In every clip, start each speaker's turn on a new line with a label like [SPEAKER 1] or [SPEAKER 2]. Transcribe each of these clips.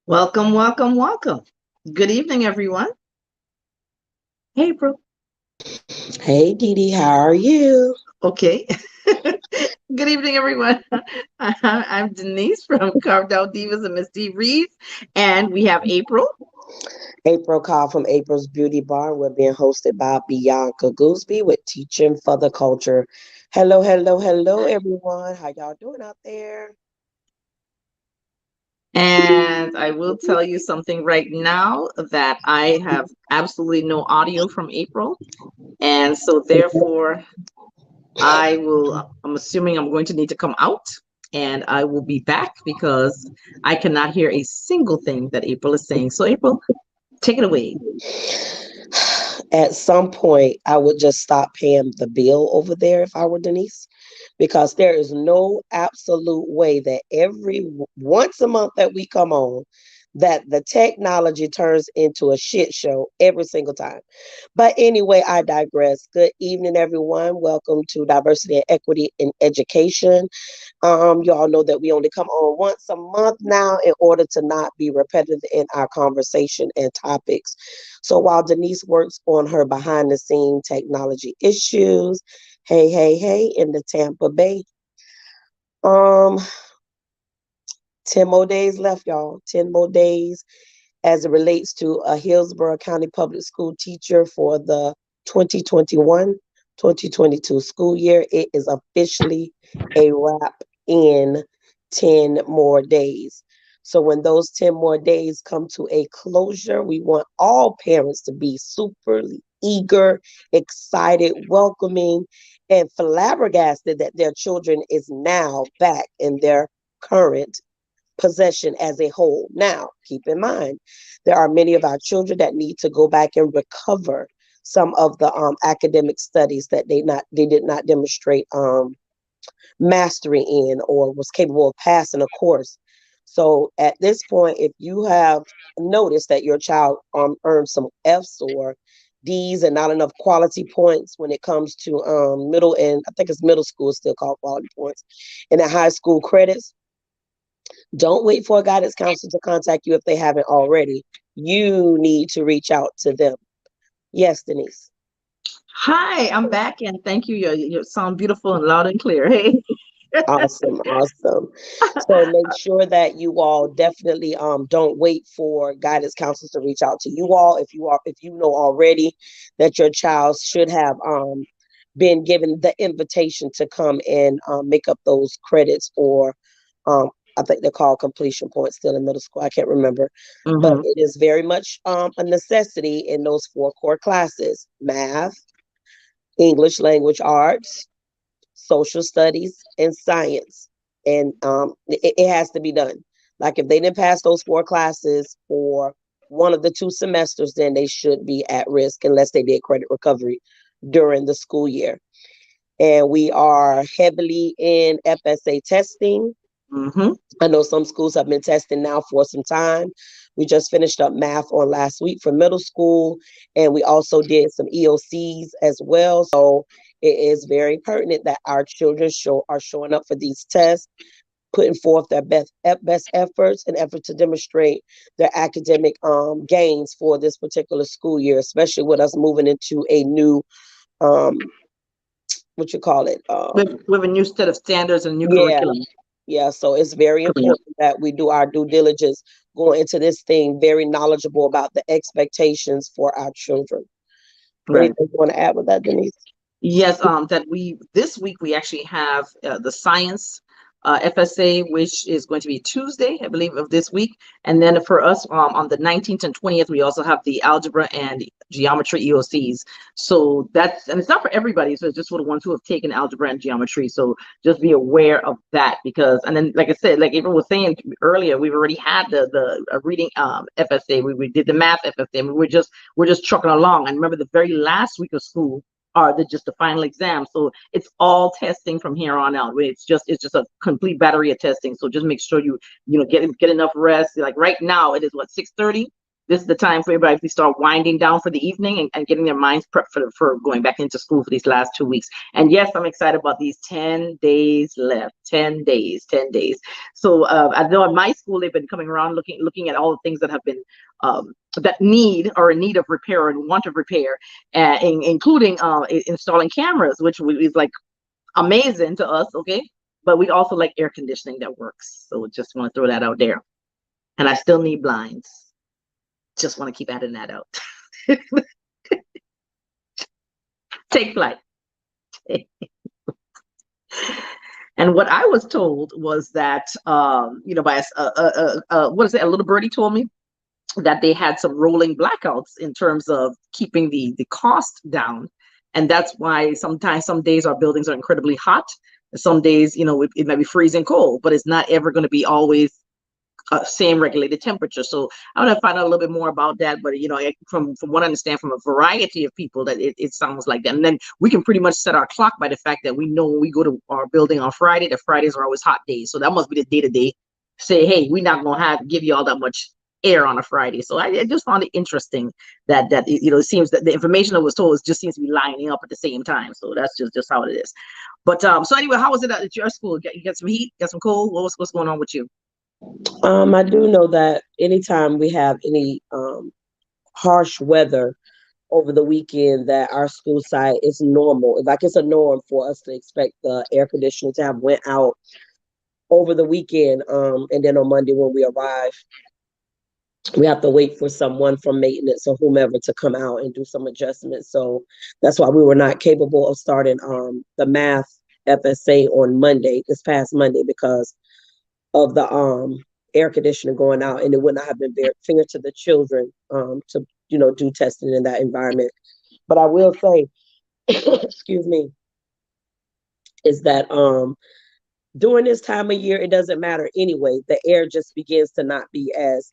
[SPEAKER 1] Welcome, welcome, welcome. Good evening, everyone. Hey, April.
[SPEAKER 2] Hey Dee Dee, how are you?
[SPEAKER 1] Okay. Good evening, everyone. I'm Denise from Carved Out Divas and Miss D Reeves, and we have April.
[SPEAKER 2] April call from April's Beauty Bar. We're being hosted by Bianca Gooseby with Teaching for the Culture. Hello, hello, hello, everyone. How y'all doing out there?
[SPEAKER 1] And I will tell you something right now that I have absolutely no audio from April. And so, therefore, I'm assuming I'm going to need to come out and I will be back because I cannot hear a single thing that April is saying. So, April, take it away.
[SPEAKER 2] At some point, I would just stop paying the bill over there if I were Denise, because there is no absolute way that once a month that we come on, that the technology turns into a shit show every single time. But anyway, I digress. Good evening, everyone. Welcome to Diversity and Equity in Education. You all know that we only come on once a month now in order to not be repetitive in our conversation and topics. So while Denise works on her behind the scene technology issues, hey, hey, hey, in the Tampa Bay, um, 10 more days left, y'all. 10 more days as it relates to a Hillsborough County Public School teacher for the 2021-2022 school year. It is officially a wrap in 10 more days. So when those 10 more days come to a closure, we want all parents to be super eager, excited, welcoming, and flabbergasted that their children is now back in their current possession as a whole. Now, keep in mind, there are many of our children that need to go back and recover some of the academic studies that they did not demonstrate mastery in or was capable of passing a course. So at this point, if you have noticed that your child earned some F's or D's and not enough quality points when it comes to middle and I think it's middle school is still called quality points, and the high school credits, don't wait for a guidance counselor to contact you if they haven't already. You need to reach out to them. Yes, Denise.
[SPEAKER 1] Hi, I'm back and thank you. You sound beautiful and loud and clear. Hey.
[SPEAKER 2] Awesome, awesome. So make sure that you all definitely don't wait for guidance counselors to reach out to you all. If you know already that your child should have been given the invitation to come and make up those credits or um I think they're called completion points still in middle school. I can't remember. But
[SPEAKER 1] Hmm.
[SPEAKER 2] it is very much a necessity in those four core classes: math, English language arts, social studies, and science. And it has to be done. Like if they didn't pass those four classes for one of the 2 semesters, then they should be at risk unless they did credit recovery during the school year. And we are heavily in FSA testing.
[SPEAKER 1] Hmm.
[SPEAKER 2] I know some schools have been testing now for some time. We just finished up math on last week for middle school, and we also did some EOCs as well. So it is very pertinent that our children are showing up for these tests, putting forth their best efforts and effort to demonstrate their academic gains for this particular school year, especially with us moving into a new um, what you call it
[SPEAKER 1] With a new set of standards and new
[SPEAKER 2] yeah.
[SPEAKER 1] curriculum
[SPEAKER 2] Yeah, so it's very
[SPEAKER 1] coming up.
[SPEAKER 2] important that we do our due diligence going into this thing, very knowledgeable about the expectations for our children.
[SPEAKER 1] Right.
[SPEAKER 2] Anything you want to add with that, Denise?
[SPEAKER 1] Yes, that we this week we actually have the science FSA, which is going to be Tuesday, I believe, of this week. And then for us on the 19th and 20th, we also have the algebra and geometry EOCs. So and it's not for everybody. So it's just for the ones who have taken algebra and geometry. So just be aware of that because, and then like I said, like April was saying earlier, we've already had the reading FSA. We did the math FSA. And we're just trucking along. And remember the very last week of school are just the final exam. So it's all testing from here on out. It's just a complete battery of testing. So just make sure you get enough rest. Like right now, it is what 6:30. this is the time for everybody to start winding down for the evening and getting their minds prepped for going back into school for these last 2 weeks. And yes, I'm excited about these 10 days left. 10 days, 10 days. So I know in my school they've been coming around looking at all the things that have been that need or in need of repair and want of repair, including installing cameras, which is like amazing to us. Okay, but we also like air conditioning that works. So just want to throw that out there. And I still need blinds. Just want to keep adding that out. Take flight. And what I was told was that, by what is it? A little birdie told me that they had some rolling blackouts in terms of keeping the cost down. And that's why sometimes some days our buildings are incredibly hot. Some days, it might be freezing cold, but it's not ever going to be always same regulated temperature. So I want to find out a little bit more about that. But from what I understand from a variety of people, that it sounds like that. And then we can pretty much set our clock by the fact that we know when we go to our building on Friday, that Fridays are always hot days. So that must be the day to day. Say, hey, we're not gonna give you all that much air on a Friday. So I just found it interesting that it seems that the information that was told just seems to be lining up at the same time. So that's just how it is. But so anyway, how was it at your school? You got some heat, got some cold? What's going on with you?
[SPEAKER 2] I do know that anytime we have any harsh weather over the weekend, that our school site is normal. Like, it's a norm for us to expect the air conditioner to have went out over the weekend. And then on Monday when we arrive, we have to wait for someone from maintenance or whomever to come out and do some adjustments. So that's why we were not capable of starting the math FSA on Monday, this past Monday, because of the air conditioner going out, and it would not have been very fair to the children to do testing in that environment. But I will say, excuse me, is that during this time of year, it doesn't matter anyway. The air just begins to not be as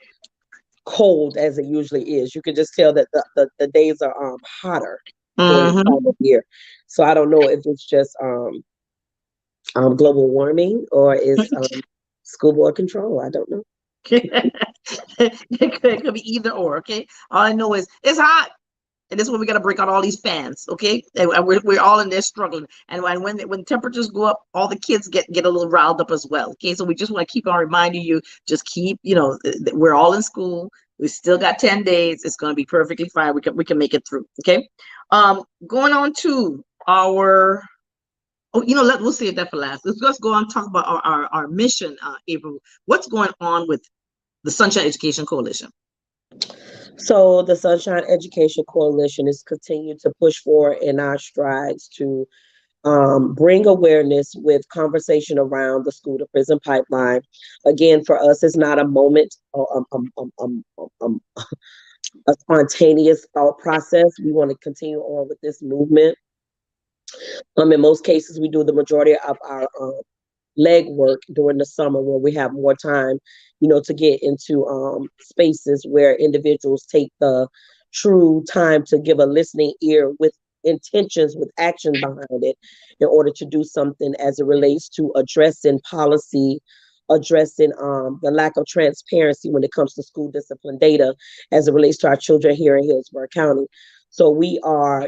[SPEAKER 2] cold as it usually is. You can just tell that the days are hotter during this time of year. So I don't know if it's just global warming or is school board control. I don't know.
[SPEAKER 1] It could be either or. Okay, all I know is it's hot, and this is when we got to break out all these fans. Okay, and we're all in there struggling. And when temperatures go up, all the kids get a little riled up as well. Okay, so we just want to keep on reminding you, just keep, we're all in school. We still got 10 days. It's going to be perfectly fine. We can make it through. Okay, going on to our. Oh, we'll save that for last. Let's go on and talk about our mission, April. What's going on with the Sunshine Education Coalition?
[SPEAKER 2] So the Sunshine Education Coalition is continuing to push forward in our strides to bring awareness with conversation around the school to prison pipeline. Again, for us, it's not a moment or a spontaneous thought process. We want to continue on with this movement. In most cases, we do the majority of our leg work during the summer, where we have more time, to get into spaces where individuals take the true time to give a listening ear with intentions, with action behind it, in order to do something as it relates to addressing policy, addressing the lack of transparency when it comes to school discipline data as it relates to our children here in Hillsborough County. So we are,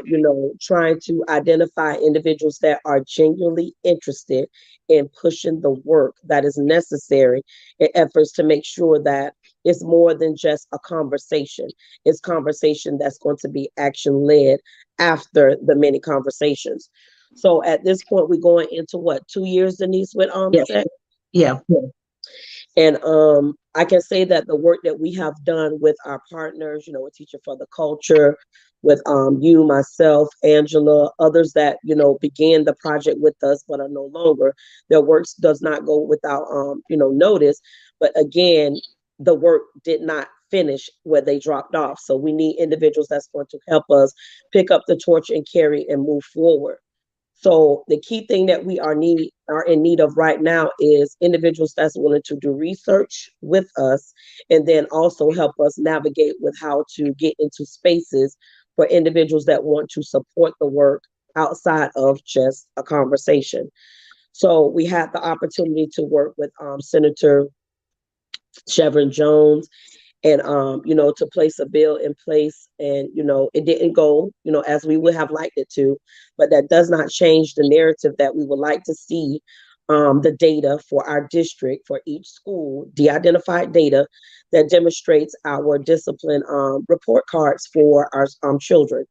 [SPEAKER 2] trying to identify individuals that are genuinely interested in pushing the work that is necessary in efforts to make sure that it's more than just a conversation. It's conversation that's going to be action led after the many conversations. So at this point, we're going into what, 2 years, Denise, with
[SPEAKER 1] Yeah. Yeah.
[SPEAKER 2] And I can say that the work that we have done with our partners, a Teacher for the Culture, with you, myself, Angela, others that, began the project with us but are no longer, their work does not go without, notice. But again, the work did not finish where they dropped off. So we need individuals that's going to help us pick up the torch and carry and move forward. So the key thing that we are in need of right now is individuals that's willing to do research with us, and then also help us navigate with how to get into spaces for individuals that want to support the work outside of just a conversation. So we had the opportunity to work with Senator Chevron Jones and to place a bill in place, and it didn't go as we would have liked it to, but that does not change the narrative that we would like to see. The data for our district, for each school, de-identified data that demonstrates our discipline report cards for our children,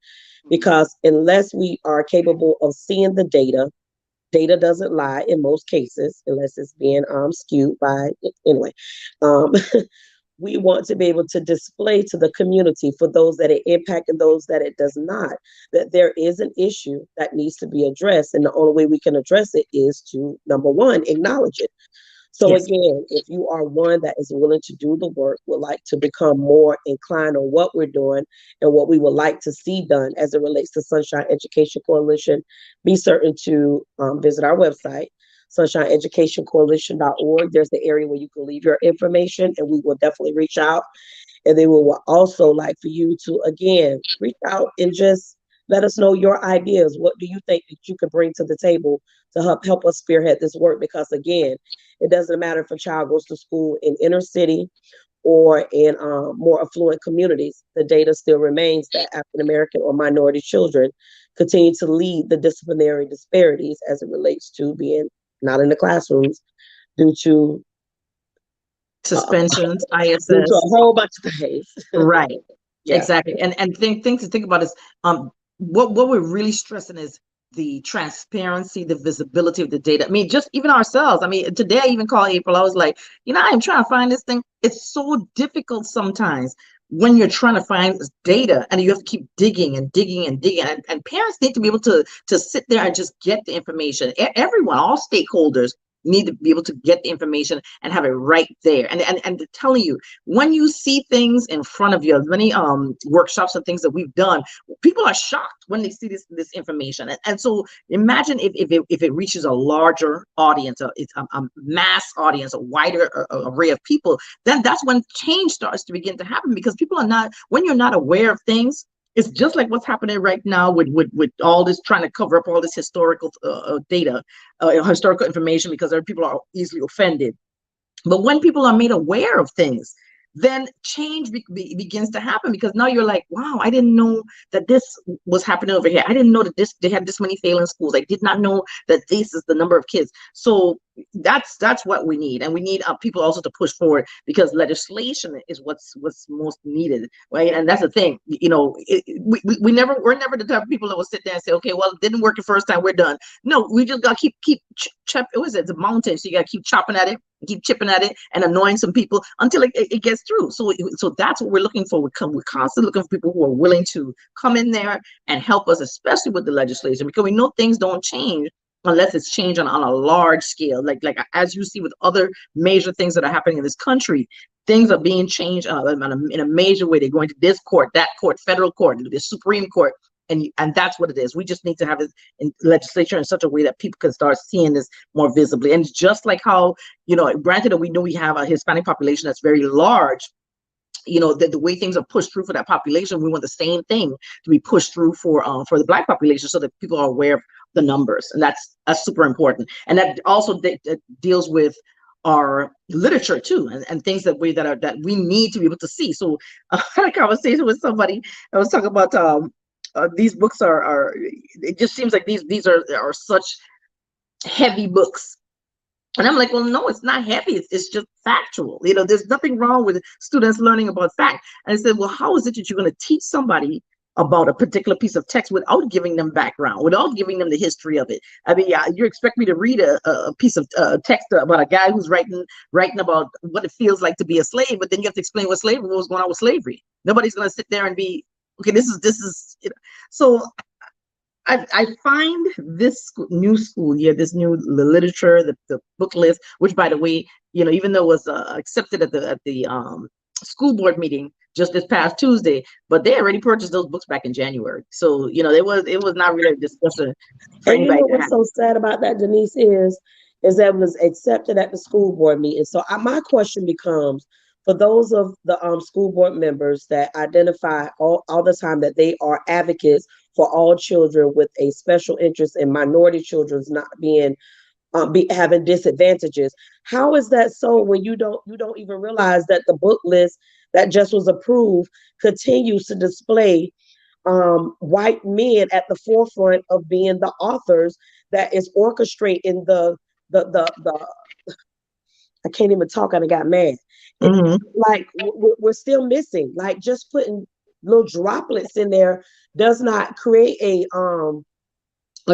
[SPEAKER 2] because unless we are capable of seeing the data doesn't lie in most cases unless it's being skewed by, anyway. um, we want to be able to display to the community, for those that it impact and those that it does not, that there is an issue that needs to be addressed. And the only way we can address it is to, number one, acknowledge it. So
[SPEAKER 1] Yes.
[SPEAKER 2] again, if you are one that is willing to do the work, would like to become more inclined on what we're doing and what we would like to see done as it relates to Sunshine Education Coalition, be certain to visit our website, sunshineeducationcoalition.org. There's the area where you can leave your information, and we will definitely reach out. And then we will also like for you to, again, reach out and just let us know your ideas. What do you think that you could bring to the table to help us spearhead this work? Because again, it doesn't matter if a child goes to school in inner city or in more affluent communities. The data still remains that African American or minority children continue to lead the disciplinary disparities as it relates to being not in the classrooms due to uh,
[SPEAKER 1] Suspensions,
[SPEAKER 2] due to a
[SPEAKER 1] ISS.
[SPEAKER 2] whole bunch of things.
[SPEAKER 1] Right.
[SPEAKER 2] Yeah.
[SPEAKER 1] Exactly. And thing to think about is what we're really stressing is the transparency, the visibility of the data. I mean, just even ourselves. I mean, today I even called April. I was like, I'm trying to find this thing. It's so difficult sometimes when you're trying to find this data and you have to keep digging and digging and digging. And parents need to be able to sit there and just get the information. Everyone, all stakeholders need to be able to get the information and have it right there. And telling you, when you see things in front of you, many workshops and things that we've done, people are shocked when they see this information. And so imagine if it reaches a larger audience, a mass audience, a wider array of people, then that's when change starts to begin to happen, because people are not, when you're not aware of things, it's just like what's happening right now with all this, trying to cover up all this historical data, historical information, because other people are easily offended. But when people are made aware of things, then change begins to happen, because now you're like, wow, I didn't know that this was happening over here. I didn't know that they had this many failing schools. I did not know that this is the number of kids. So that's what we need, and we need people also to push forward, because legislation is what's most needed, right? And that's the thing, we're never the type of people that will sit there and say, okay, well, it didn't work the first time, we're done. No, we just got to keep what is it, the mountain, so you got to keep chopping at it, keep chipping at it, and annoying some people until it gets through. So that's what we're looking for. We're constantly looking for people who are willing to come in there and help us, especially with the legislation, because we know things don't change unless it's changed on a large scale. Like as you see with other major things that are happening in this country, things are being changed in a major way. They're going to this court, that court, federal court, the Supreme Court. And that's what it is. We just need to have it in legislature in such a way that people can start seeing this more visibly. And just like how, granted that we know we have a Hispanic population that's very large, the way things are pushed through for that population, we want the same thing to be pushed through for the Black population, so that people are aware of the numbers. And that's super important. And that also deals with our literature too, and things that we need to be able to see. So I had a conversation with somebody. I was talking about these books are it just seems like these are such heavy books. And I'm like, well, no, it's not heavy. It's just factual. There's nothing wrong with students learning about fact. And I said, well, how is it that you're going to teach somebody about a particular piece of text without giving them background, without giving them the history of it? I mean, yeah, you expect me to read a piece of text about a guy who's writing about what it feels like to be a slave, but then you have to explain what was going on with slavery. Nobody's going to sit there and be, okay, this is. So I find this new school year, this new literature, the book list, which, by the way, even though it was accepted at the school board meeting just this past Tuesday, but they already purchased those books back in January. So it was not really a discussion for
[SPEAKER 2] And you
[SPEAKER 1] anybody
[SPEAKER 2] know
[SPEAKER 1] to
[SPEAKER 2] what's
[SPEAKER 1] have.
[SPEAKER 2] so sad about that, Denise, is that it was accepted at the school board meeting. So my question becomes, for those of the school board members that identify all the time that they are advocates for all children with a special interest in minority children's not being having disadvantages. How is that so when you don't even realize that the book list that just was approved continues to display white men at the forefront of being the authors that is orchestrating the I can't even talk. I got mad. It,
[SPEAKER 1] Hmm.
[SPEAKER 2] like we're still missing. Like just putting little droplets in there does not create a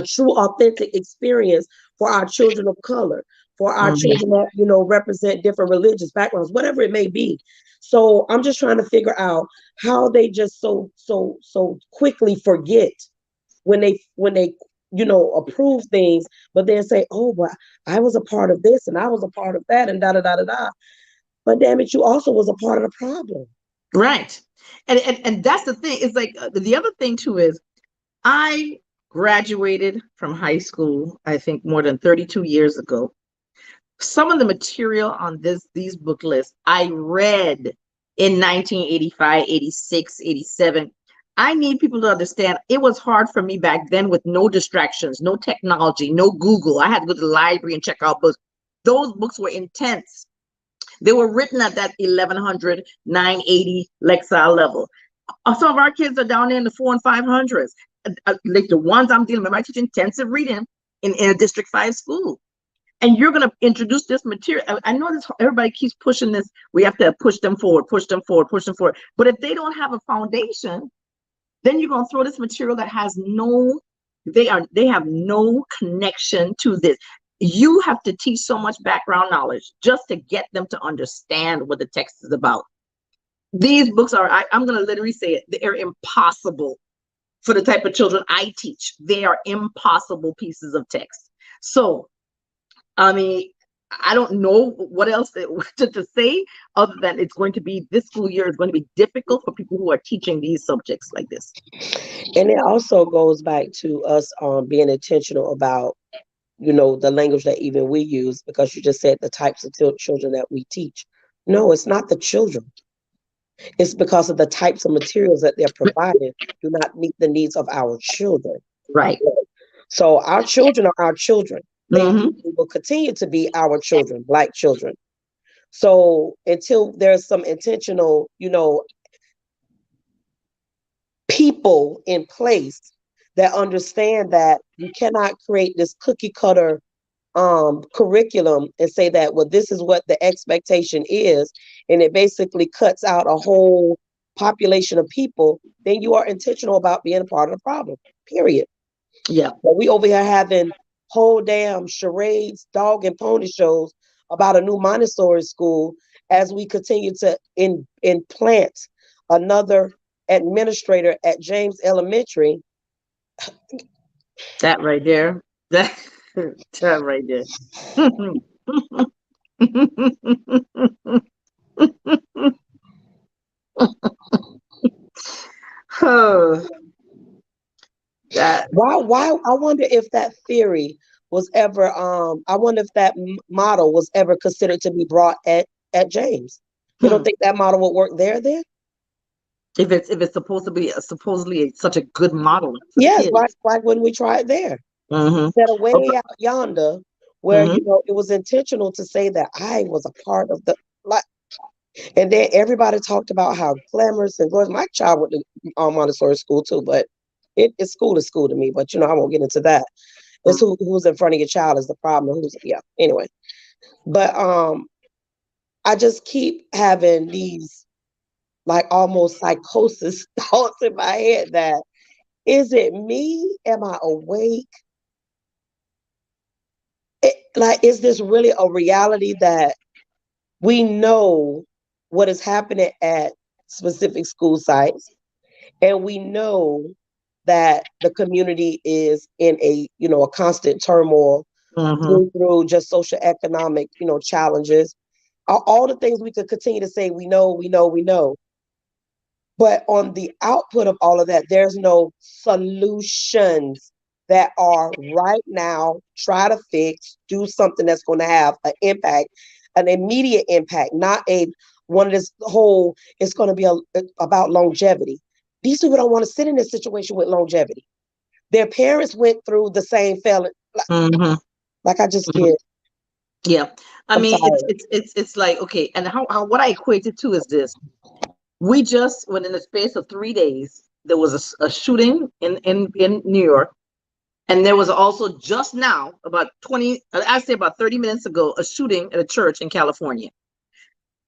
[SPEAKER 2] true authentic experience for our children of color, for our children that represent different religious backgrounds, whatever it may be. So I'm just trying to figure out how they just so quickly forget when they approve things, but then say, oh, but I was a part of this and I was a part of that and da da da da da. But damn it, you also was a part of the problem.
[SPEAKER 1] Right. And that's the thing. It's like the other thing too is I graduated from high school, I think more than 32 years ago. Some of the material on these book lists I read in 1985, 86, 87. I need people to understand it was hard for me back then with no distractions, no technology, no Google. I had to go to the library and check out books. Those books were intense. They were written at that 1100, 980 Lexile level. Some of our kids are down there in the 400 and 500s. Like the ones I'm dealing with, I teach intensive reading in a District 5 school. And you're going to introduce this material. I know this, everybody keeps pushing this. We have to push them forward, push them forward, push them forward. But if they don't have a foundation, then you're going to throw this material that has they have no connection to this. You have to teach so much background knowledge just to get them to understand what the text is about. These books are, I'm going to literally say it, they're impossible for the type of children I teach. They are impossible pieces of text. So, I mean, I don't know what else to say other than it's going to be, this school year is going to be difficult for people who are teaching these subjects like this.
[SPEAKER 2] And it also goes back to us being intentional about, the language that even we use, because you just said the types of children that we teach. No, it's not the children. It's because of the types of materials that they're providing do not meet the needs of our children.
[SPEAKER 1] Right.
[SPEAKER 2] So our children are our children. They
[SPEAKER 1] Mm-hmm.
[SPEAKER 2] will continue to be our children, Black children. So until there's some intentional, people in place that understand that you cannot create this cookie cutter curriculum and say that, well, this is what the expectation is, and it basically cuts out a whole population of people, then you are intentional about being a part of the problem, period.
[SPEAKER 1] Yeah.
[SPEAKER 2] But we over here having whole damn charades, dog and pony shows about a new Montessori school as we continue to implant another administrator at James Elementary.
[SPEAKER 1] That right there. That, that right there. Oh, that.
[SPEAKER 2] Why I wonder if that theory was ever I wonder if that model was ever considered to be brought at James. You don't
[SPEAKER 1] Hmm.
[SPEAKER 2] think that model would work there then?
[SPEAKER 1] If it's supposed to be supposedly such a good model for the
[SPEAKER 2] Yes,
[SPEAKER 1] kids.
[SPEAKER 2] why wouldn't we try it there?
[SPEAKER 1] Mm-hmm.
[SPEAKER 2] Instead of way out yonder where
[SPEAKER 1] Mm-hmm.
[SPEAKER 2] it was intentional to say that I was a part of the like, and then everybody talked about how glamorous and gorgeous. My child went to Montessori school too, but it's school is school to me. But I won't get into that. It's who's in front of your child is the problem. Anyway. But I just keep having these like almost psychosis thoughts in my head that, is it me? Am I awake? Is this really a reality that we know what is happening at specific school sites, and we know that the community is in a constant turmoil
[SPEAKER 1] Mm-hmm.
[SPEAKER 2] through just social economic challenges, all the things we could continue to say we know, we know, we know. But on the output of all of that, there's no solutions that are right now, try to fix, do something that's going to have an impact, an immediate impact, not a one of this whole, it's going to be about longevity. These people don't want to sit in this situation with longevity. Their parents went through the same failing.
[SPEAKER 1] Mm-hmm.
[SPEAKER 2] Like I just
[SPEAKER 1] Mm-hmm.
[SPEAKER 2] get,
[SPEAKER 1] Yeah. I
[SPEAKER 2] I'm
[SPEAKER 1] mean,
[SPEAKER 2] tired.
[SPEAKER 1] it's like, okay, and how what I equate it to is this. We just, within the space of 3 days, there was a shooting in New York. And there was also just now, about 20, I say about 30 minutes ago, a shooting at a church in California.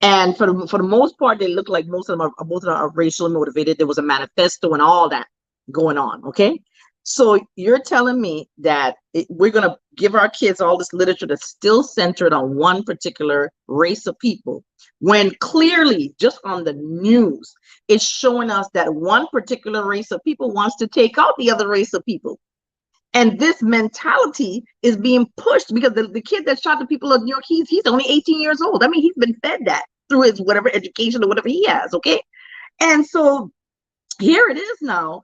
[SPEAKER 1] And for the most part, they look like most of them are racially motivated. There was a manifesto and all that going on. Okay, so you're telling me that we're gonna give our kids all this literature that's still centered on one particular race of people, when clearly just on the news it's showing us that one particular race of people wants to take out the other race of people. And this mentality is being pushed because the kid that shot the people of New York, he's only 18 years old. I mean, he's been fed that through his whatever education or whatever he has. Okay. And so here it is now.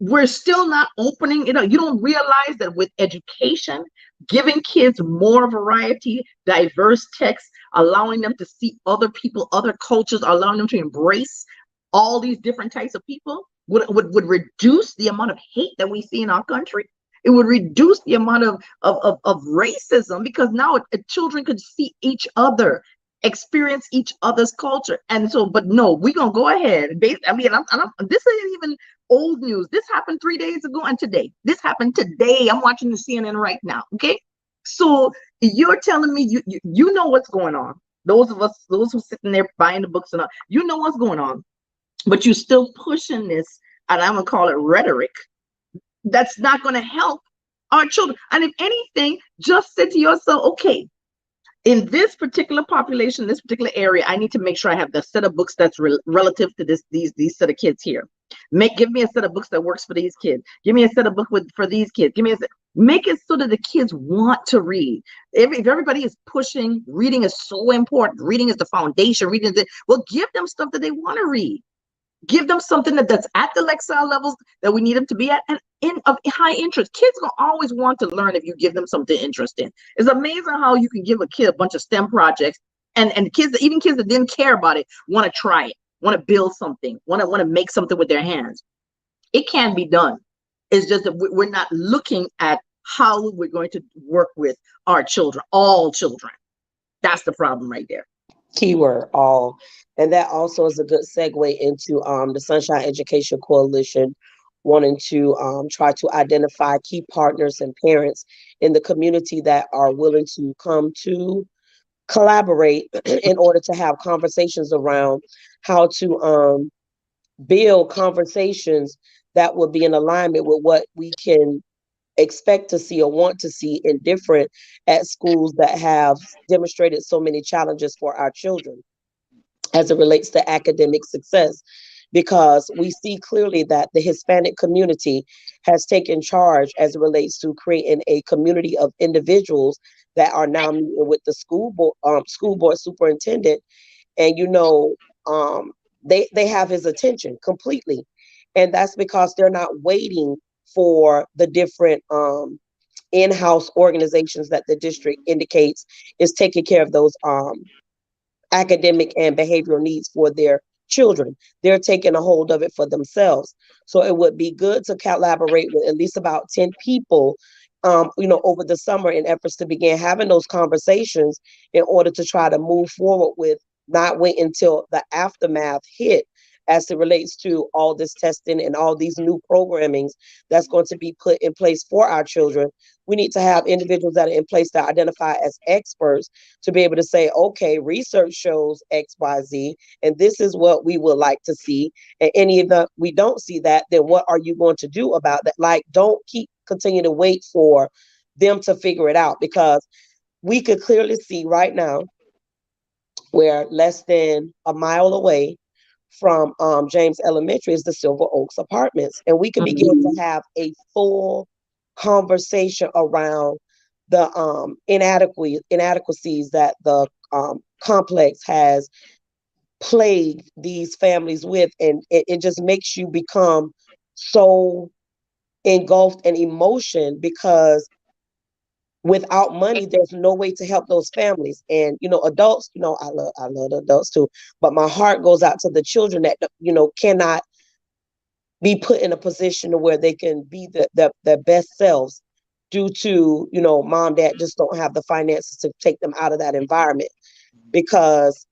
[SPEAKER 1] We're still not opening, you don't realize that with education, giving kids more variety, diverse texts, allowing them to see other people, other cultures, allowing them to embrace all these different types of people would reduce the amount of hate that we see in our country. It would reduce the amount of racism, because now children could see each other, experience each other's culture. And so, but no, we're gonna go ahead. I mean, this isn't even old news. This happened 3 days ago, and today. This happened today. I'm watching the CNN right now. Okay, so you're telling me you know what's going on. Those of us, those who sitting there buying the books and all, you know what's going on, but you're still pushing this, and I'm gonna call it rhetoric. That's not gonna help our children. And if anything, just say to yourself, okay, in this particular population, this particular area, I need to make sure I have the set of books that's relative to these set of kids here. Give me a set of books that works for these kids. Give me a set of books for these kids. Make it so that the kids want to read. If everybody is pushing, reading is so important. Reading is the foundation. Well, give them stuff that they want to read. Give them something that's at the Lexile levels that we need them to be at, and of high interest. Kids will always want to learn if you give them something interesting. It's amazing how you can give a kid a bunch of STEM projects, and kids, even kids that didn't care about it, want to try it, want to build something, want to make something with their hands. It can be done. It's just that we're not looking at how we're going to work with our children, all children. That's the problem right there.
[SPEAKER 2] Keyword all. And that also is a good segue into the Sunshine Education Coalition wanting to try to identify key partners and parents in the community that are willing to come to collaborate in order to have conversations around how to build conversations that will be in alignment with what we can expect to see or want to see in different at schools that have demonstrated so many challenges for our children as it relates to academic success, because we see clearly that the Hispanic community has taken charge as it relates to creating a community of individuals that are now meeting with the school board superintendent, and they have his attention completely, and that's because they're not waiting for the different in-house organizations that the district indicates is taking care of those academic and behavioral needs for their children. They're taking a hold of it for themselves. So it would be good to collaborate with at least about 10 people, over the summer, in efforts to begin having those conversations in order to try to move forward with not wait until the aftermath hit as it relates to all this testing and all these new programmings that's going to be put in place for our children. We need to have individuals that are in place that identify as experts to be able to say, okay, research shows XYZ, and this is what we would like to see. And any of the we don't see that, then what are you going to do about that? Like, don't continue to wait for them to figure it out, because we could clearly see right now where less than a mile away from James Elementary is the Silver Oaks Apartments. And we could begin to have a full conversation around the inadequacies that the complex has plagued these families with. And it just makes you become so engulfed in emotion, because without money, there's no way to help those families. And adults, I love the adults too, but my heart goes out to the children that cannot be put in a position where they can be their best selves due to mom, dad just don't have the finances to take them out of that environment. Because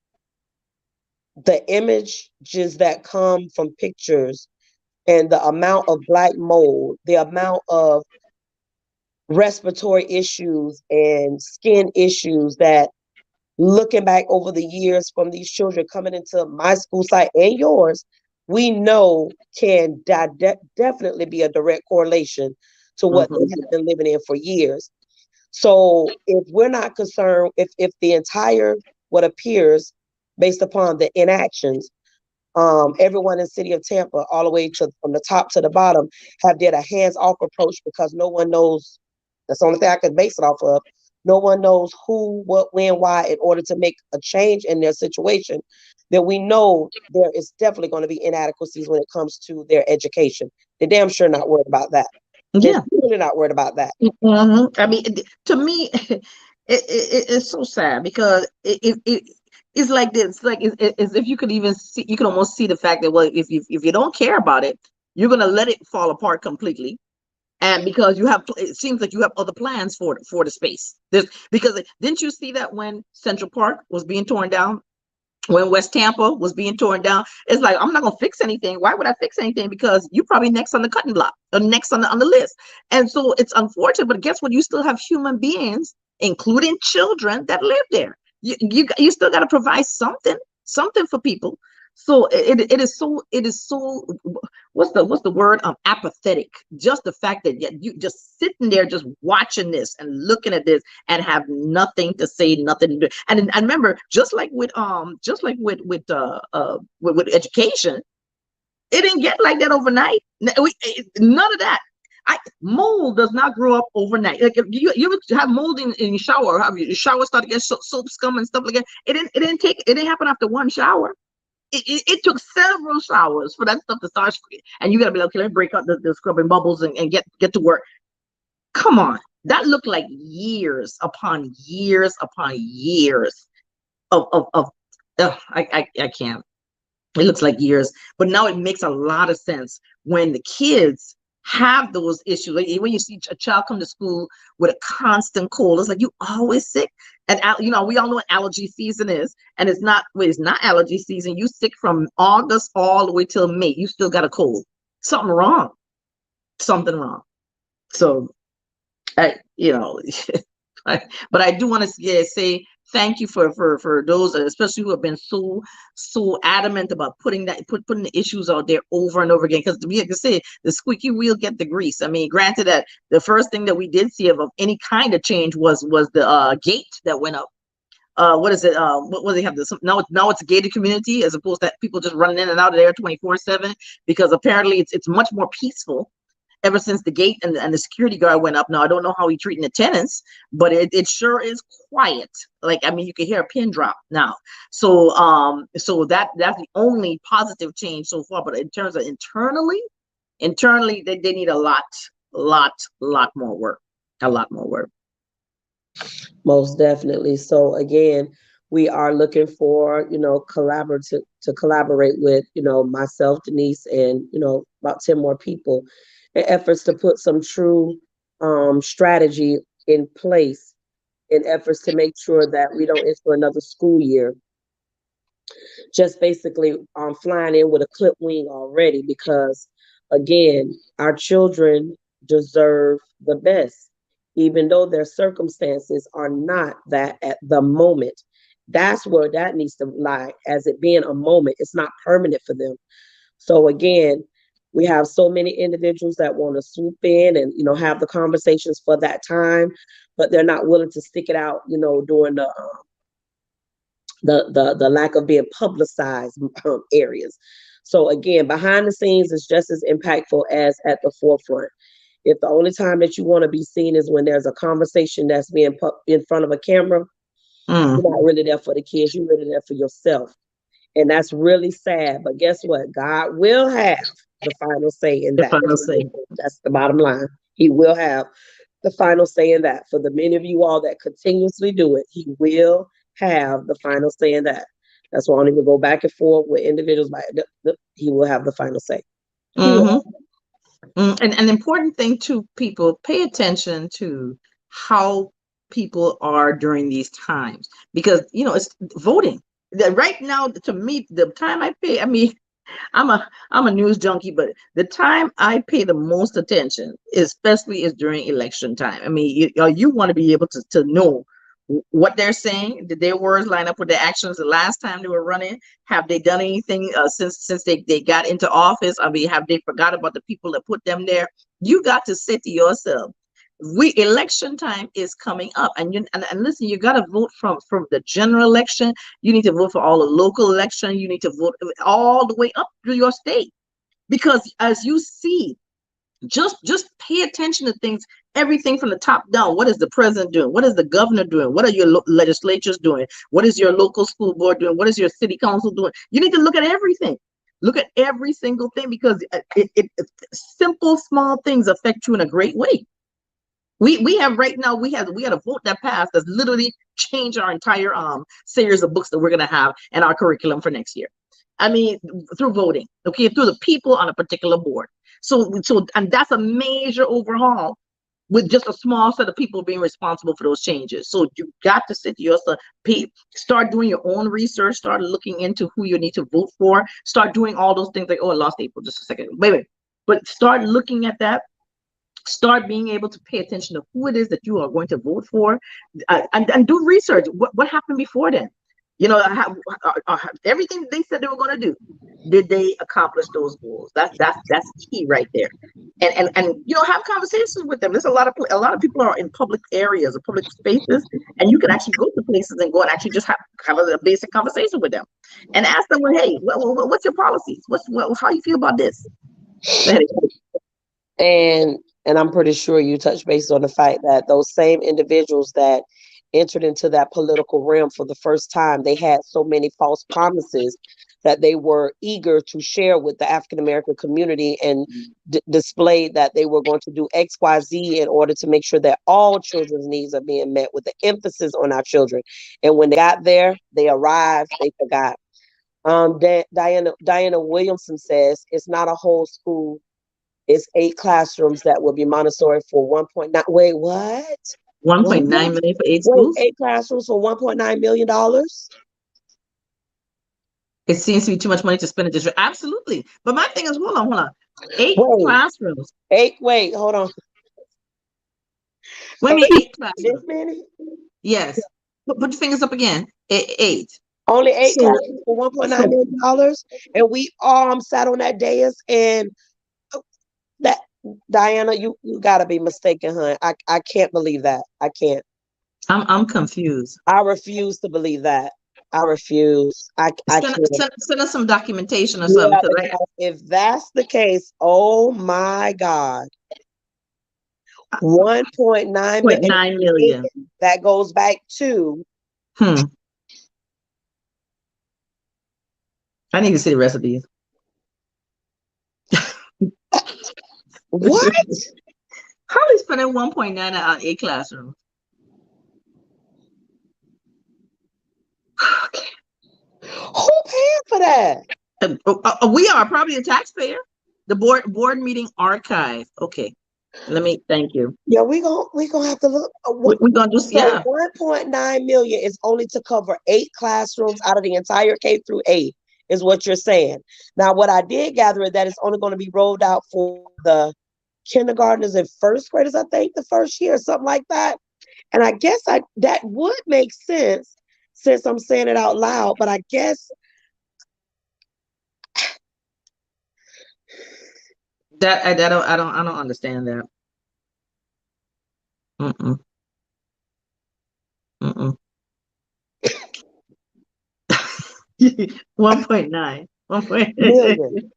[SPEAKER 2] the images that come from pictures and the amount of black mold, the amount of respiratory issues and skin issues that, looking back over the years from these children coming into my school site and yours, we know can definitely be a direct correlation to what they
[SPEAKER 1] Mhm.
[SPEAKER 2] have been living in for years. So if we're not concerned, if the entire, what appears based upon the inactions, everyone in the city of Tampa, all the way to from the top to the bottom, have did a hands-off approach because no one knows. That's the only thing I could base it off of. No one knows who, what, when, why, in order to make a change in their situation. That we know there is definitely going to be inadequacies when it comes to their education. They're damn sure not worried about that. They're
[SPEAKER 1] Yeah.
[SPEAKER 2] really not worried about that.
[SPEAKER 1] I mean, to me, it's so sad because it's like this, like it's if you could even see, you can almost see the fact that, well, if you don't care about it, you're gonna let it fall apart completely. And because you have, it seems like you have other plans for the space. There's because didn't you see that when Central Park was being torn down? When West Tampa was being torn down, it's like, I'm not gonna fix anything. Why would I fix anything? Because you're probably next on the cutting block or next on the list. And so it's unfortunate, but guess what? You still have human beings, including children, that live there. You still got to provide something for people. So it is so what's the word, apathetic. Just the fact that you just sitting there just watching this and looking at this and have nothing to say, nothing to do. And I remember, just like with education, it didn't get like that overnight. None of that. Mold does not grow up overnight. Like, if you ever have mold in your shower, have your shower start to get soap scum and stuff like that. It didn't happen after one shower. It took several showers for that stuff to start. And you got to be like, okay, let me break up the scrubbing bubbles and get to work. Come on. That looked like years upon years upon years of I can't. It looks like years, but now it makes a lot of sense when the kids have those issues. Like when you see a child come to school with a constant cold, it's like you always sick. And we all know what allergy season is, and it's not allergy season. You sick from August all the way till May. You still got a cold. Something wrong. Something wrong. So I, you know, but I do want to say thank you for those, especially who have been so adamant about putting the issues out there over and over again. Because, like I say, the squeaky wheel get the grease. I mean, granted that the first thing that we did see of any kind of change was the gate that went up. What is it? What they have this now? It's a gated community as opposed to people just running in and out of there 24/7, because apparently it's much more peaceful ever since the gate and the security guard went up. Now I don't know how he's treating the tenants, but it sure is quiet. Like, I mean, you can hear a pin drop now. So that's the only positive change so far. But in terms of internally they need a lot more work. A lot more work.
[SPEAKER 2] Most definitely. So again, we are looking for, collaborative to collaborate with, myself, Denise, and, about 10 more people in efforts to put some true strategy in place in efforts to make sure that we don't enter another school year just basically flying in with a clip wing already, because again, our children deserve the best, even though their circumstances are not that at the moment. That's where that needs to lie, as it being a moment. It's not permanent for them. So again, we have so many individuals that want to swoop in and have the conversations for that time, but they're not willing to stick it out, during the lack of being publicized areas. So again, behind the scenes is just as impactful as at the forefront. If the only time that you want to be seen is when there's a conversation that's being put in front of a camera,
[SPEAKER 1] Mm.
[SPEAKER 2] you're not really there for the kids. You're really there for yourself. And that's really sad. But guess what? God will have the final say in
[SPEAKER 1] If
[SPEAKER 2] that.
[SPEAKER 1] I will say.
[SPEAKER 2] That's the bottom line. He will have the final say in that. For the many of you all that continuously do it, he will have the final say in that. That's why I don't even go back and forth with individuals. He will have the final say. He will.
[SPEAKER 1] Mm-hmm. And an important thing to people, pay attention to how people are during these times, because it's voting. right now, to me, the time I pay, I mean, I'm a news junkie, but the time I pay the most attention, especially, is during election time. I mean, you want to be able to know what they're saying. Did their words line up with their actions the last time they were running? Have they done anything since they got into office? I mean, have they forgot about the people that put them there? You got to say to yourself, election time is coming up, and listen, you got to vote from the general election. You need to vote for all the local election. You need to vote all the way up to your state, because as you see, just pay attention to things, everything from the top down. What is the president doing? What is the governor doing? What are your legislatures doing? What is your local school board doing? What is your city council doing? You need to look at everything. Look at every single thing, because simple small things affect you in a great way. We have right now, we had a vote that passed that's literally changed our entire series of books that we're going to have in our curriculum for next year. I mean, through voting, okay, through the people on a particular board. So and that's a major overhaul, with just a small set of people being responsible for those changes. So you got to sit to yourself, start doing your own research, start looking into who you need to vote for, start doing all those things. Like, oh, I lost April, just a second. Wait. But start looking at that. Start being able to pay attention to who it is that you are going to vote for, and do research. What happened before then? You know, everything they said they were going to do, did they accomplish those goals? That's key right there. And you know, have conversations with them. There's a lot of people are in public areas or public spaces, and you can actually go to places and go and actually just have a basic conversation with them, and ask them, well, hey, what's your policies? How you feel about this?
[SPEAKER 2] And I'm pretty sure you touched base on the fact that those same individuals that entered into that political realm for the first time, they had so many false promises that they were eager to share with the African American community, and displayed that they were going to do XYZ in order to make sure that all children's needs are being met, with the emphasis on our children. And when they got there, they arrived, they forgot. Diana Williamson says it's not a whole school. It's 8 classrooms that will be Montessori for 1.9. Wait, what?
[SPEAKER 1] 1.9 million for 8 schools?
[SPEAKER 2] 8 classrooms for $1.9 million?
[SPEAKER 1] It seems to be too much money to spend in district. Absolutely. But my thing is, hold on. 8 classrooms.
[SPEAKER 2] 8, wait, hold on.
[SPEAKER 1] What do you mean 8 classrooms?
[SPEAKER 2] This many?
[SPEAKER 1] Yes. Put your fingers up again. 8.
[SPEAKER 2] Only 8 classrooms for $1.9 million. And we sat on that dais, and that, Diana, you gotta be mistaken, hun. I can't believe that. I can't.
[SPEAKER 1] I'm confused.
[SPEAKER 2] I refuse to believe that. I refuse. I can't.
[SPEAKER 1] Send us some documentation or something.
[SPEAKER 2] Yeah, if that's the case, oh my God. 1.9
[SPEAKER 1] million.
[SPEAKER 2] That goes back to.
[SPEAKER 1] I need to see the rest of these.
[SPEAKER 2] What?
[SPEAKER 1] How are they spending 1.9 on 8 classrooms? Okay.
[SPEAKER 2] Who paying for that?
[SPEAKER 1] We are probably the taxpayer. The board meeting archive. Okay. Thank you.
[SPEAKER 2] Yeah, we gonna have to look.
[SPEAKER 1] We're gonna do, yeah.
[SPEAKER 2] 1.9 million is only to cover 8 classrooms out of the entire K through 8, is what you're saying. Now, what I did gather is that it's only going to be rolled out for the kindergartners and first graders, I think, the first year, something like that. And I guess that would make sense since I'm saying it out loud, but I guess
[SPEAKER 1] that I don't understand that. 1.9.
[SPEAKER 2] million.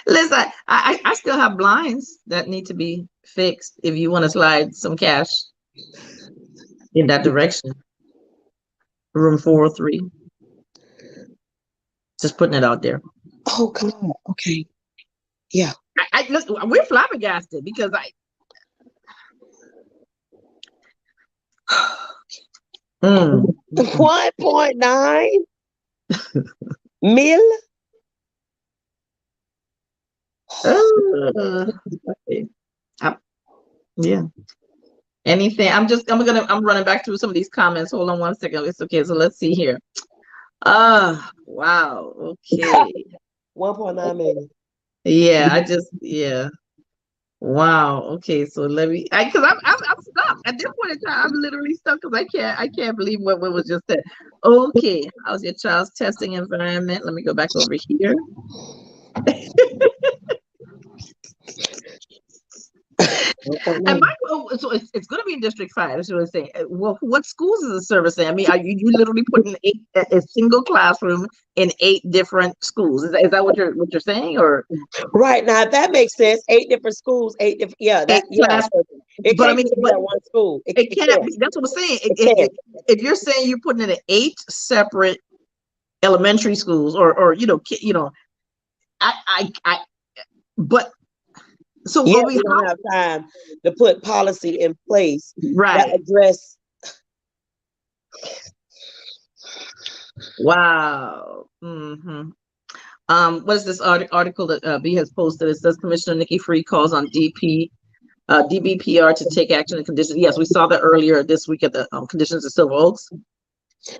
[SPEAKER 1] Listen, I still have blinds that need to be fixed. If you want to slide some cash in that direction, room 403. Just putting it out there.
[SPEAKER 2] Oh God. Okay. Yeah.
[SPEAKER 1] Look, we're flabbergasted because
[SPEAKER 2] 1.9 mil.
[SPEAKER 1] Yeah. Anything. I'm running back through some of these comments. Hold on one second. It's okay. So let's see here. Wow. Okay.
[SPEAKER 2] 1.9 million.
[SPEAKER 1] Yeah, yeah. Wow. Okay. So let me, because I'm stuck at this point in time. I'm literally stuck because I can't believe what was just said. Okay. How's your child's testing environment? Let me go back over here. And
[SPEAKER 2] 1.9.
[SPEAKER 1] my, so it's going to be in District 5. That's what I'm saying. Well, what schools is the service in? I mean, are you literally putting a single classroom in 8 different schools? Is that what you're saying, or
[SPEAKER 2] Right now, if that makes sense, 8 different schools, 8 different, yeah,
[SPEAKER 1] eight
[SPEAKER 2] that, yeah.
[SPEAKER 1] class?
[SPEAKER 2] So it
[SPEAKER 1] But I
[SPEAKER 2] can't
[SPEAKER 1] mean,
[SPEAKER 2] just be
[SPEAKER 1] but
[SPEAKER 2] that one school.
[SPEAKER 1] it
[SPEAKER 2] It
[SPEAKER 1] can't
[SPEAKER 2] can't.
[SPEAKER 1] be. That's what I'm saying.
[SPEAKER 2] It can't.
[SPEAKER 1] If you're saying you're putting it in 8 separate elementary schools, or I but so
[SPEAKER 2] Yeah,
[SPEAKER 1] are we
[SPEAKER 2] we don't have time to put policy in place that
[SPEAKER 1] right?
[SPEAKER 2] address.
[SPEAKER 1] Wow. What is this article that B has posted? It says Commissioner Nikki Free calls on DBPR to take action and conditions. Yes, we saw that earlier this week at the conditions of Silver Oaks.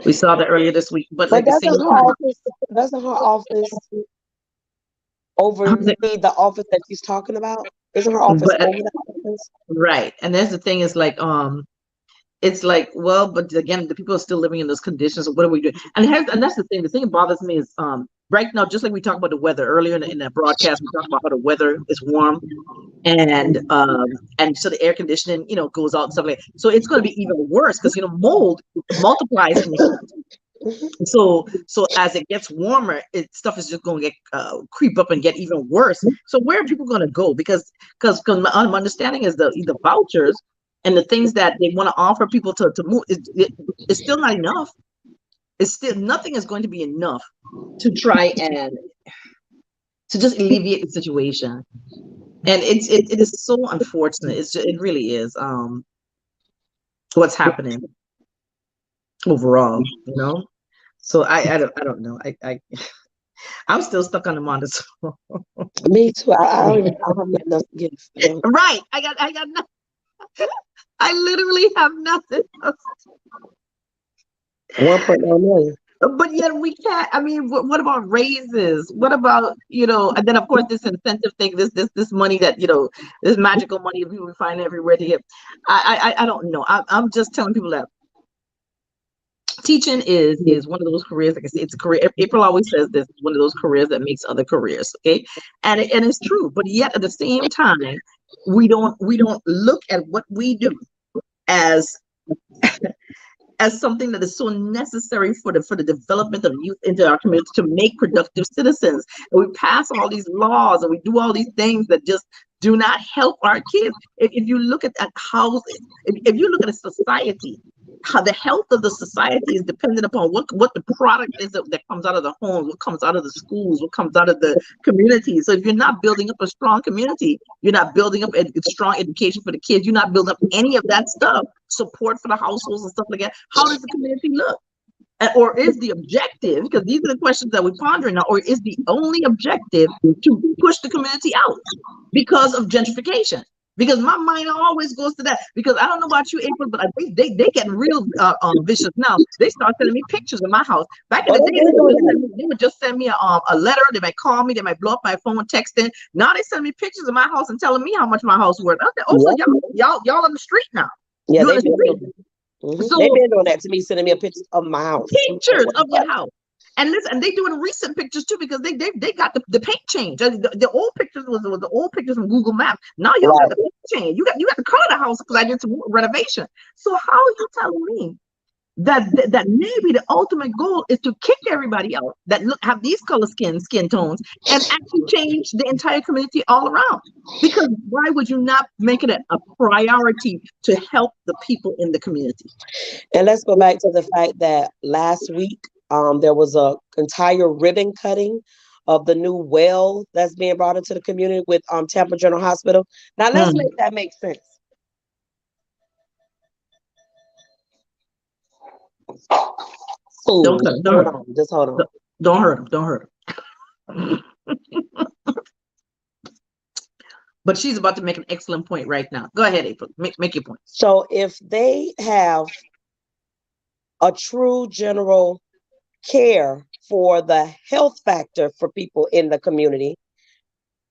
[SPEAKER 1] We saw that earlier this week, but
[SPEAKER 2] But
[SPEAKER 1] at the same time,
[SPEAKER 2] doesn't her office oversee the office that she's talking about? Isn't her office
[SPEAKER 1] but
[SPEAKER 2] over that office?
[SPEAKER 1] right, and that's the thing is like it's like, well, but again, the people are still living in those conditions. So what are we doing? And that's the thing. The thing that bothers me is right now, just like we talked about the weather earlier in that broadcast, we talked about how the weather is warm, and so the air conditioning, goes out and stuff like that. So it's going to be even worse because mold multiplies in the heat.
[SPEAKER 2] Mhm.
[SPEAKER 1] So as it gets warmer, stuff is just going to get creep up and get even worse. So where are people going to go? Because my understanding is the vouchers and the things that they want to offer people to move, it's still not enough. It's still nothing is going to be enough to try and to just alleviate the situation. And it is so unfortunate. It really is what's happening overall. So I don't know. I'm still stuck on the Montessori.
[SPEAKER 2] Me too. I don't have nothing else to give. So
[SPEAKER 1] Right. I got nothing. I literally have nothing else.
[SPEAKER 2] 1.9 million.
[SPEAKER 1] But yet we can't. I mean, what about raises? What about, and then of course this incentive thing, this money that, this magical money that people find everywhere to get. I don't know. I'm just telling people that teaching is one of those careers. Like I say, it's a career. April always says this, one of those careers that makes other careers. Okay, and it's true. But yet at the same time, we don't look at what we do as as something that is so necessary for the development of youth into our community to make productive citizens. And we pass all these laws and we do all these things that just do not help our kids. If you look at how, if you look at a society, how the health of the society is dependent upon what the product is that comes out of the homes, what comes out of the schools, what comes out of the community. So if you're not building up a strong community, you're not building up a strong education for the kids, you're not building up any of that stuff, support for the households and stuff like that. How does the community look? Or is the objective, because these are the questions that we're pondering now, or is the only objective to push the community out because of gentrification? Because my mind always goes to that. Because I don't know about you, April, but they get real vicious now. They start sending me pictures of my house. Back in
[SPEAKER 2] Well,
[SPEAKER 1] the
[SPEAKER 2] they've
[SPEAKER 1] day,
[SPEAKER 2] been doing that.
[SPEAKER 1] they would just send me a letter. They might call me. They might blow up my phone, texting. Now they send me pictures of my house and telling me how much my house worth. I said, oh, so
[SPEAKER 2] Yep.
[SPEAKER 1] y'all on the street now.
[SPEAKER 2] Yeah,
[SPEAKER 1] You're on
[SPEAKER 2] they've
[SPEAKER 1] the
[SPEAKER 2] been
[SPEAKER 1] street.
[SPEAKER 2] doing that. They've
[SPEAKER 1] So
[SPEAKER 2] been doing that to me, sending me a picture of my house. I'm like,
[SPEAKER 1] pictures of
[SPEAKER 2] what?
[SPEAKER 1] your house. And listen, and they doing recent pictures too because they got the paint change. The old pictures was the old pictures from Google Maps. Now y'all got
[SPEAKER 2] Right.
[SPEAKER 1] the paint change. You got to color the house because I did some renovation. So how are you telling me that maybe the ultimate goal is to kick everybody out that have these color skin tones and actually change the entire community all around? Because why would you not make it a priority to help the people in the community?
[SPEAKER 2] And let's go back to the fact that last week there was a entire ribbon cutting of the new well that's being brought into the community with Tampa General Hospital. Now let's
[SPEAKER 1] Hmm.
[SPEAKER 2] make that make sense.
[SPEAKER 1] Don't
[SPEAKER 2] Food.
[SPEAKER 1] cut him. Don't
[SPEAKER 2] Hold
[SPEAKER 1] hurt him.
[SPEAKER 2] on. Just hold on.
[SPEAKER 1] Don't hurt him. Don't hurt him. But she's about to make an excellent point right now. Go ahead, April. Make your point.
[SPEAKER 2] So if they have a true general care for the health factor for people in the community,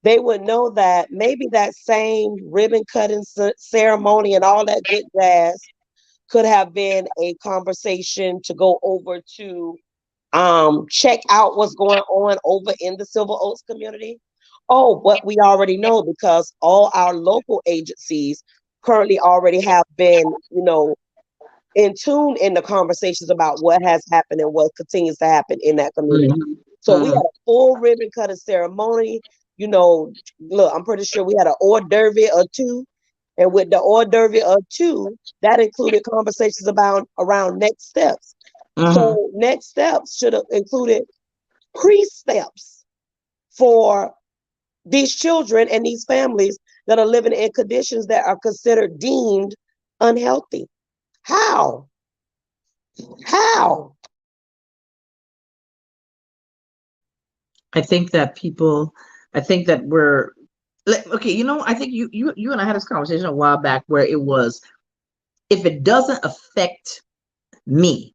[SPEAKER 2] they would know that maybe that same ribbon cutting ceremony and all that good jazz could have been a conversation to go over to check out what's going on over in the Silver Oaks community. Oh, but we already know because all our local agencies currently already have been, in tune in the conversations about what has happened and what continues to happen in that community.
[SPEAKER 1] Mhm.
[SPEAKER 2] So we had
[SPEAKER 1] Mhm.
[SPEAKER 2] a full ribbon cutting ceremony. Look, I'm pretty sure we had an hors d'oeuvre or two. And with the hors d'oeuvre or two, that included conversations about around next steps.
[SPEAKER 1] Mhm.
[SPEAKER 2] So next steps should have included pre-steps for these children and these families that are living in conditions that are considered deemed unhealthy. How? How?
[SPEAKER 1] I think that people, I think that we're okay. I think you and I had this conversation a while back where it was, if it doesn't affect me,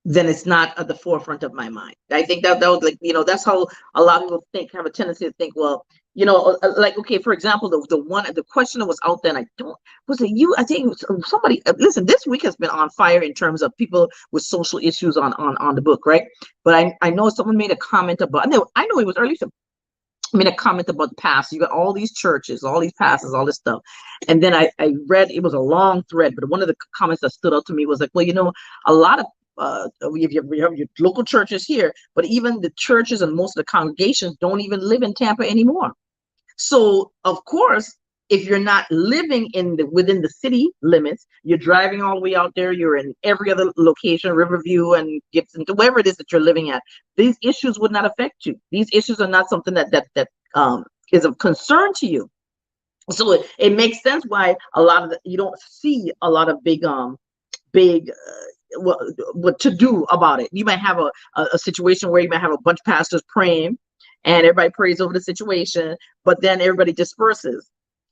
[SPEAKER 1] then it's not at the forefront of my mind. I think that was like, that's how a lot of people have a tendency to think, well, like, okay, for example, the question that was out there, and I don't, was it you? I think it was somebody, listen, this week has been on fire in terms of people with social issues on the book, right? But I know someone made a comment about, I know it was early, made a comment about the past. You got all these churches, all these pastors, all this stuff. And then I read, it was a long thread, but one of the comments that stood out to me was like, well, a lot of we have your local churches here, but even the churches and most of the congregations don't even live in Tampa anymore. So of course, if you're not living within the city limits, you're driving all the way out there, you're in every other location, Riverview and Gibson, wherever it is that you're living at, these issues would not affect you. These issues are not something that is of concern to you. So it makes sense why you don't see a lot of big what to do about it. You might have a situation where you might have a bunch of pastors praying and everybody prays over the situation, but then everybody disperses.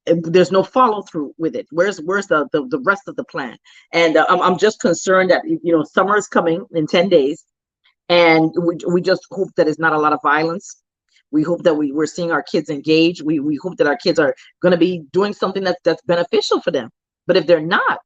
[SPEAKER 1] There's no follow through with it. Where's the rest of the plan? And I'm just concerned that summer is coming in 10 days, and we just hope that it's not a lot of violence. We hope that we're seeing our kids engage. We hope that our kids are going to be doing something that's beneficial for them. But if they're not,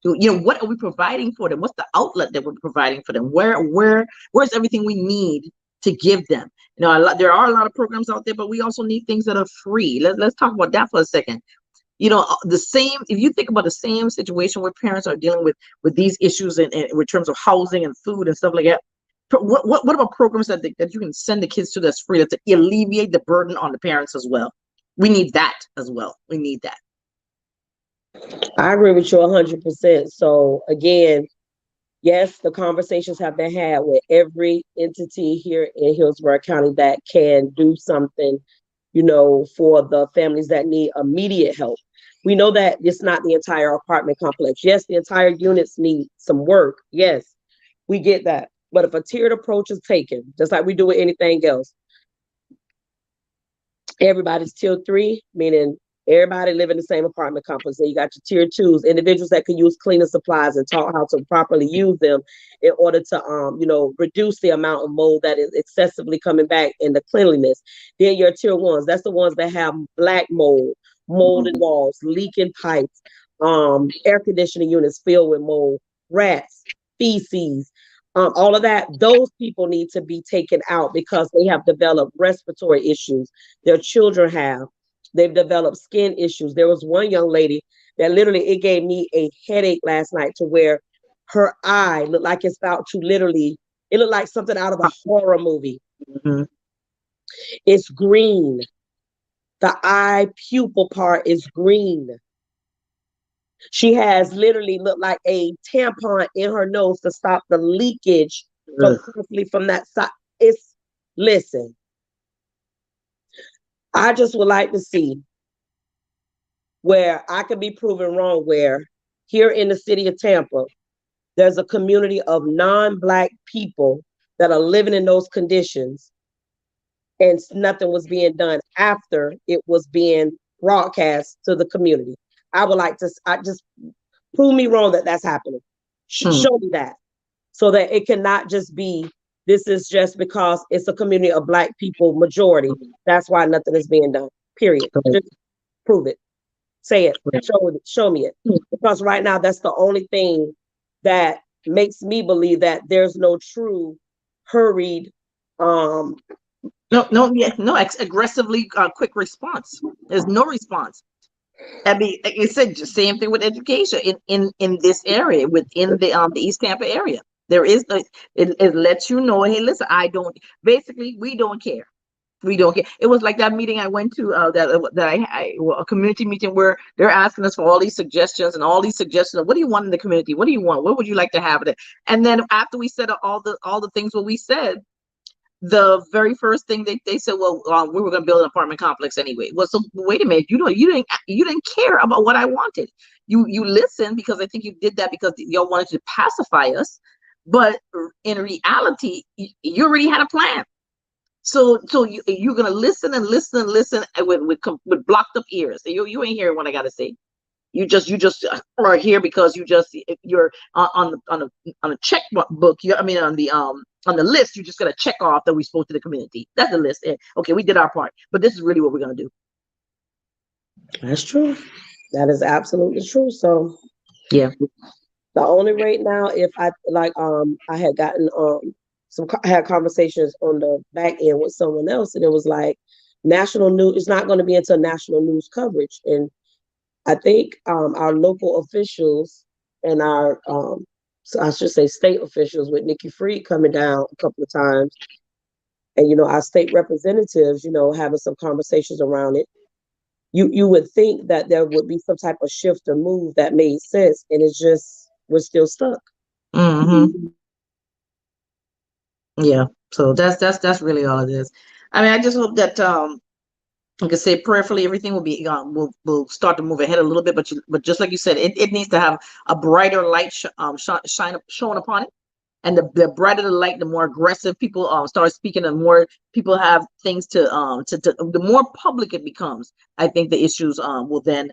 [SPEAKER 1] what are we providing for them? What's the outlet that we're providing for them? Where's everything we need to give them? There are a lot of programs out there, but we also need things that are free. Let's talk about that for a second. The same, if you think about the same situation where parents are dealing with these issues in terms of housing and food and stuff like that. What about programs that you can send the kids to that's free, to alleviate the burden on the parents as well? We need that as well. We need that.
[SPEAKER 2] I agree with you 100%. So again, yes, the conversations have been had with every entity here in Hillsborough County that can do something, for the families that need immediate help. We know that it's not the entire apartment complex. Yes, the entire units need some work. Yes, we get that. But if a tiered approach is taken, just like we do with anything else, everybody's tier 3, meaning everybody live in the same apartment complex. And you got your tier 2s, individuals that can use cleaning supplies and taught how to properly use them in order to, reduce the amount of mold that is excessively coming back in the cleanliness. Then your tier 1s, that's the ones that have black mold, molded walls, leaking pipes, air conditioning units filled with mold, rats, feces, all of that. Those people need to be taken out because they have developed respiratory issues. Their children have. They've developed skin issues. There was one young lady that literally, it gave me a headache last night to where her eye looked like it's about to literally, it looked like something out of a horror movie.
[SPEAKER 1] Mm-hmm.
[SPEAKER 2] It's green. The eye pupil part is green. She has literally looked like a tampon in her nose to stop the leakage from constantly from that side. Listen, I just would like to see where I could be proven wrong, where here in the city of Tampa, there's a community of non-Black people that are living in those conditions and nothing was being done after it was being broadcast to the community. I would like to, I just prove me wrong that that's happening. Show me that. so that it cannot just be, this is just because it's a community of Black people majority. That's why nothing is being done. Period.
[SPEAKER 1] Right.
[SPEAKER 2] Just prove it. Say it.
[SPEAKER 1] Right.
[SPEAKER 2] Show me it. Because right now that's the only thing that makes me believe that there's no true hurried
[SPEAKER 1] aggressively quick response. There's no response. I mean, like I said, just same thing with education in this area, within the East Tampa area. There is it lets you know, hey, listen, basically we don't care. We don't care. It was like that meeting I went to, a community meeting where they're asking us for all these suggestions and all these suggestions of what do you want in the community? What do you want? What would you like to have it? And then after we said all the things what we said, the very first thing they said, well, we were going to build an apartment complex anyway. Well, so wait a minute, you didn't care about what I wanted. You listened because I think you did that because y'all wanted to pacify us, but in reality, you already had a plan. So you're gonna listen and listen and listen with blocked up ears. You ain't hearing what I gotta say. You just are here because you're on a checkbook. On the list. You just gotta check off that we spoke to the community. That's the list. Okay, we did our part, but this is really what we're gonna do.
[SPEAKER 2] That's true. That is absolutely true. So
[SPEAKER 1] yeah,
[SPEAKER 2] the only right now, if I had gotten I had conversations on the back end with someone else, and it was like national news. It's not going to be until national news coverage, and I think our local officials and our so I should say state officials with Nikki Freed coming down a couple of times, and our state representatives, having some conversations around it. You would think that there would be some type of shift or move that made sense, and it's just we're still stuck.
[SPEAKER 1] Mm-hmm. Yeah. So that's really all it is. I mean, I just hope that like I say, prayerfully, everything will be will start to move ahead a little bit. But just like you said, it needs to have a brighter light shone upon it. And the brighter the light, the more aggressive people start speaking, and more people have things to the more public it becomes. I think the issues will then,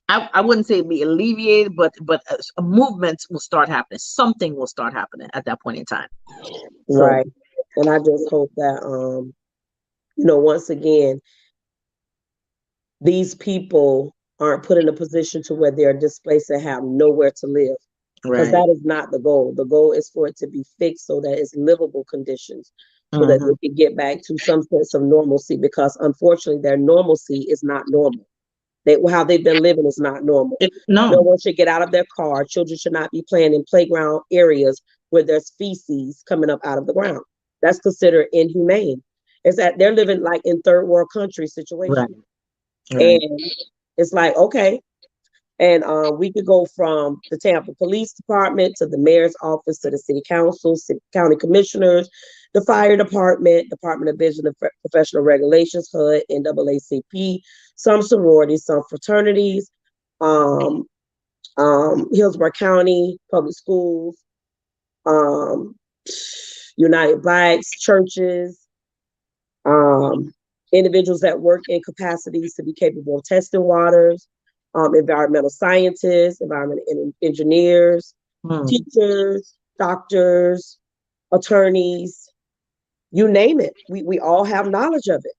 [SPEAKER 1] I wouldn't say be alleviated, but a movement will start happening. Something will start happening at that point in time.
[SPEAKER 2] Right. And I just hope that once again, these people aren't put in a position to where they're displaced and have nowhere to live. Because that is not the goal. The goal is for it to be fixed so that it's livable conditions, so that they can get back to some sense of normalcy, because unfortunately their normalcy is not normal. How they've been living is not normal. No one should get out of their car. Children should not be playing in playground areas where there's feces coming up out of the ground. That's considered inhumane. It's that they're living like in third world country situation. Right. And it's like, okay. And we could go from the Tampa Police Department to the mayor's office to the city council, county commissioners, the fire department, Department of Business and Professional Regulations, HUD, NAACP, some sororities, some fraternities, Hillsborough County Public Schools, United Blacks, churches, individuals that work in capacities to be capable of testing waters, environmental scientists, environmental engineers, teachers, doctors, attorneys, you name it. We all have knowledge of it,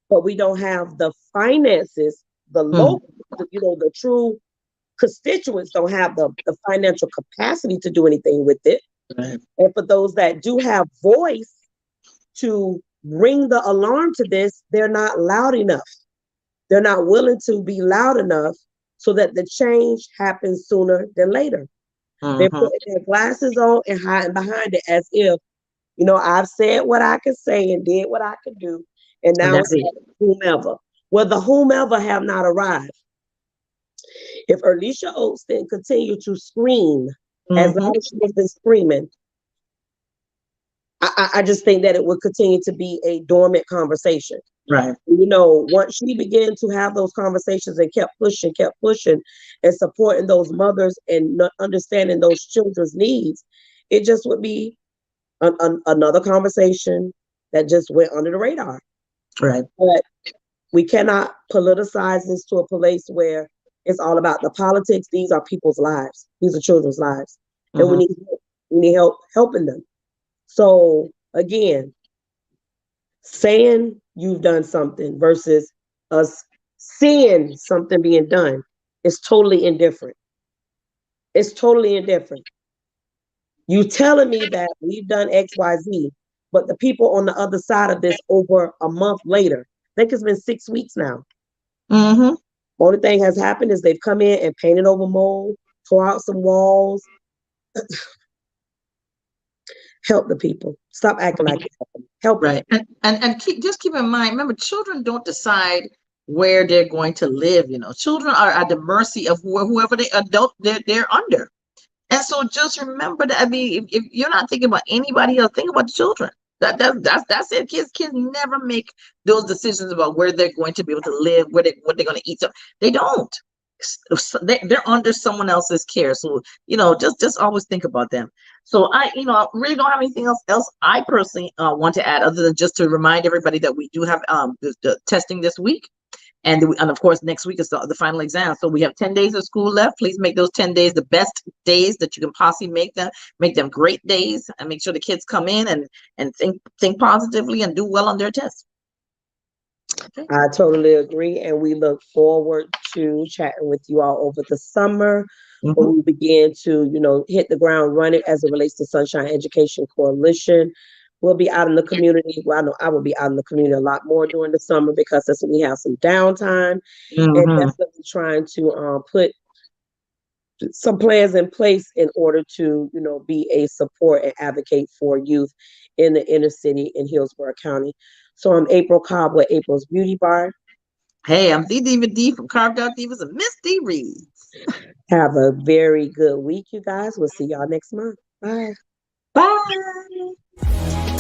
[SPEAKER 2] but we don't have the finances, the local, the true constituents don't have the financial capacity to do anything with it. Right. And for those that do have voice to ring the alarm to this, they're not loud enough. They're not willing to be loud enough so that the change happens sooner than later. They're putting their glasses on and hiding behind it as if, I've said what I could say and did what I could do, and now it's whomever. Well, the whomever have not arrived. If Erlisha Oates didn't continue to scream as loud as she has been screaming, I just think that it would continue to be a dormant conversation. Right. Once she began to have those conversations and kept pushing and supporting those mothers and understanding those children's needs, it just would be another conversation that just went under the radar. Right. But we cannot politicize this to a place where it's all about the politics. These are people's lives. These are children's lives. And we need help. We need help helping them. So again, saying you've done something versus us seeing something being done is totally indifferent. It's totally indifferent. You telling me that we've done XYZ, but the people on the other side of this over a month later, I think it's been 6 weeks now.
[SPEAKER 1] Mm-hmm.
[SPEAKER 2] Only thing has happened is they've come in and painted over mold, tore out some walls. Help the people. Stop acting like you're helping. Help them.
[SPEAKER 1] Right. And keep in mind, remember, children don't decide where they're going to live. Children are at the mercy of whoever they adult they're under. And so just remember that. I mean, if you're not thinking about anybody else, think about the children. That's it. Kids never make those decisions about where they're going to be able to live, what they're going to eat. So they don't. They're under someone else's care. So just always think about them. So I really don't have anything else I personally want to add, other than just to remind everybody that we do have the testing this week. And of course, next week is the final exam. So we have 10 days of school left. Please make those 10 days the best days that you can possibly make them. Make them great days, and make sure the kids come in and think positively and do well on their tests. Okay.
[SPEAKER 2] I totally agree. And we look forward to chatting with you all over the summer when we begin to, hit the ground running as it relates to Sunshine Education Coalition. We'll be out in the community. Well, I know I will be out in the community a lot more during the summer, because that's when we have some downtime, and definitely trying to put some plans in place in order to, be a support and advocate for youth in the inner city in Hillsborough County. So I'm April Cobb with April's Beauty Bar.
[SPEAKER 1] Hey, I'm D from Carved Out Divas and Miss D Reads.
[SPEAKER 2] Have a very good week, you guys. We'll see y'all next month. Bye.
[SPEAKER 1] Bye.